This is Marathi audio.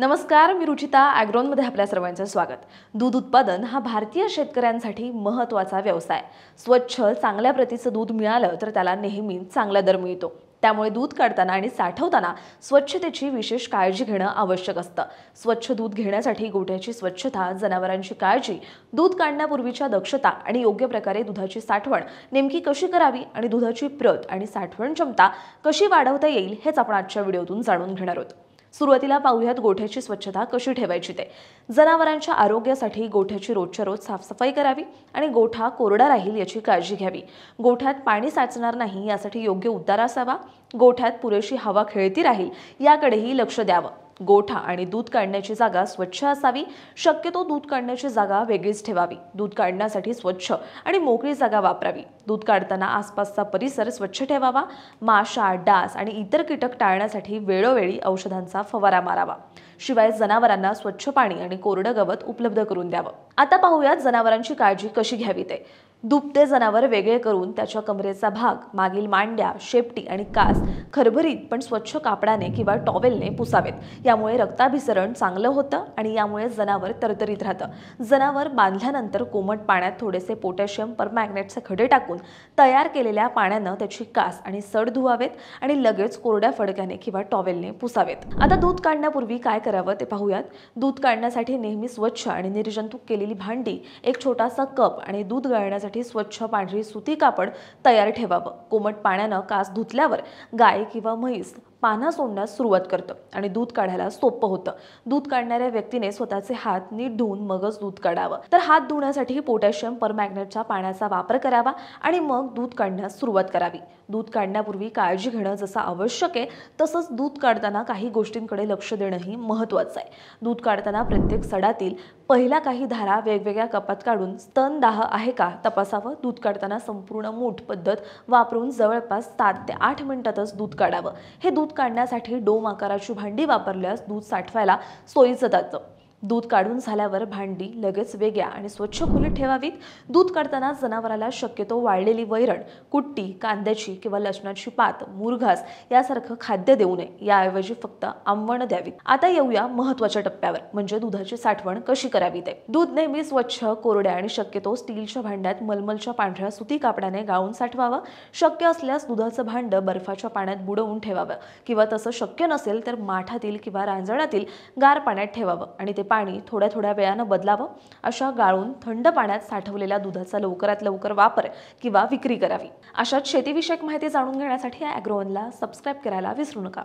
नमस्कार, मी रुचिता ॲग्रोनमध्ये आपल्या सर्वांचं स्वागत. दूध उत्पादन हा भारतीय शेतकऱ्यांसाठी महत्त्वाचा व्यवसाय. स्वच्छ, चांगल्या प्रतीचं दूध मिळालं तर त्याला नेहमी चांगला दर मिळतो. त्यामुळे दूध काढताना आणि साठवताना स्वच्छतेची विशेष काळजी घेणं आवश्यक असतं. स्वच्छ दूध घेण्यासाठी गोठ्याची स्वच्छता, जनावरांची काळजी, दूध काढण्यापूर्वीच्या दक्षता आणि योग्य प्रकारे दुधाची साठवण नेमकी कशी करावी आणि दुधाची प्रत आणि साठवण क्षमता कशी वाढवता येईल हेच आपण आजच्या व्हिडिओतून जाणून घेणार आहोत. सुरुवातीला पाहूयात गोठ्याची स्वच्छता कशी ठेवायची ते. जनावरांच्या आरोग्यासाठी गोठ्याची रोजच्या रोज साफसफाई करावी आणि गोठा कोरडा राहील याची काळजी घ्यावी. गोठ्यात पाणी साचणार नाही यासाठी योग्य उतारा असावा. गोठ्यात पुरेशी हवा खेळती राहील याकडेही लक्ष द्यावं. गोठा आणि दूध काढण्याची जागा स्वच्छ असावी. शक्यतो दूध काढण्याची जागा वेगळीच ठेवावी. दूध काढण्यासाठी स्वच्छ आणि मोकळी जागा वापरावी. दूध काढताना आसपासचा परिसर स्वच्छ ठेवावा. माशा, डास आणि इतर कीटक टाळण्यासाठी वेळोवेळी औषधांचा फवारा मारावा. शिवाय जनावरांना स्वच्छ पाणी आणि कोरडं गवत उपलब्ध करून द्यावं. आता पाहूयात जनावरांची काळजी कशी घ्यावी ते. दुभते जनावर वेगळे करून त्याच्या कमरेचा भाग, मागील मांड्या, शेपटी आणि कास खरभरीत पण स्वच्छ कापडाने किंवा टॉवेलने पुसावेत. यामुळे रक्ताभिसरण चांगलं होतं आणि यामुळे जनावर तरतरीत राहतं. जनावर बांधल्यानंतर कोमट पाण्यात थोडेसे पोटॅशियम परमॅंगनेटचे खडे टाकून तयार केलेल्या पाण्यानं त्याची कास आणि सड धुवावेत आणि लगेच कोरड्या फडक्याने किंवा टॉवेलने पुसावेत. आता दूध काढण्यापूर्वी काय करावं ते पाहूयात. दूध काढण्यासाठी नेहमी स्वच्छ आणि निर्जंतुक केलेली भांडी, एक छोटासा कप आणि दूध गाळण्यासाठी स्वच्छ पांढरी सुती कापड तयार ठेवावं. कोमट पाण्यानं कास धुतल्यावर गाय किंवा म्हैस पानं सोडण्यास सुरुवात करतं आणि दूध काढायला सोपं होतं. दूध काढणाऱ्या व्यक्तीने स्वतःचे हात नीट धुवून मगच दूध काढावं. तर हात धुण्यासाठी पोटॅशियम परमॅंगनेटच्या पाण्याचा वापर करावा आणि मग दूध काढण्यास सुरुवात करावी. दूध काढण्यापूर्वी काळजी घेणं जसं आवश्यक आहे तसंच दूध काढताना काही गोष्टींकडे लक्ष देणंही महत्त्वाचं आहे. दूध काढताना प्रत्येक सडातील पहिल्या काही धारा वेगवेगळ्या कपात काढून स्तनदाह आहे का तपासावं. दूध काढताना संपूर्ण मूठ पद्धत वापरून जवळपास 7 ते 8 मिनिटातच दूध काढावं. हे दूध काढण्यासाठी डोम आकाराची भांडी वापरल्यास दूध साठवायला सोयीचं जातं. दूध काढून झाल्यावर भांडी लगेच वेगळ्या आणि स्वच्छ खोलीत ठेवावीत. दूध काढताना जनावराला शक्यतो वाळलेली वैरण, कुट्टी, कांद्याची किंवा लसणाची पात, मुरघास यासारखं खाद्य देऊ नये. याऐवजी फक्त आंबवणं द्यावीत. आता येऊया महत्त्वाच्या टप्प्यावर, म्हणजे दुधाची साठवण कशी करावी ते. दूध नेहमी स्वच्छ, कोरड्या आणि शक्यतो स्टीलच्या भांड्यात मलमलच्या पांढऱ्या सुती कापडाने गाळून साठवावं. शक्य असल्यास दुधाचं भांडं बर्फाच्या पाण्यात बुडवून ठेवावं किंवा तसं शक्य नसेल तर माठातील किंवा रांजणातील गार पाण्यात ठेवावं आणि ते पाणी थोड्या थोड्या वेळानं बदलावं. अशा गाळून थंड पाण्यात साठवलेल्या दुधाचा लवकरात लवकर वापर किंवा विक्री करावी. अशाच शेतीविषयक माहिती जाणून घेण्यासाठी ॲग्रोवनला सबस्क्राईब करायला विसरू नका.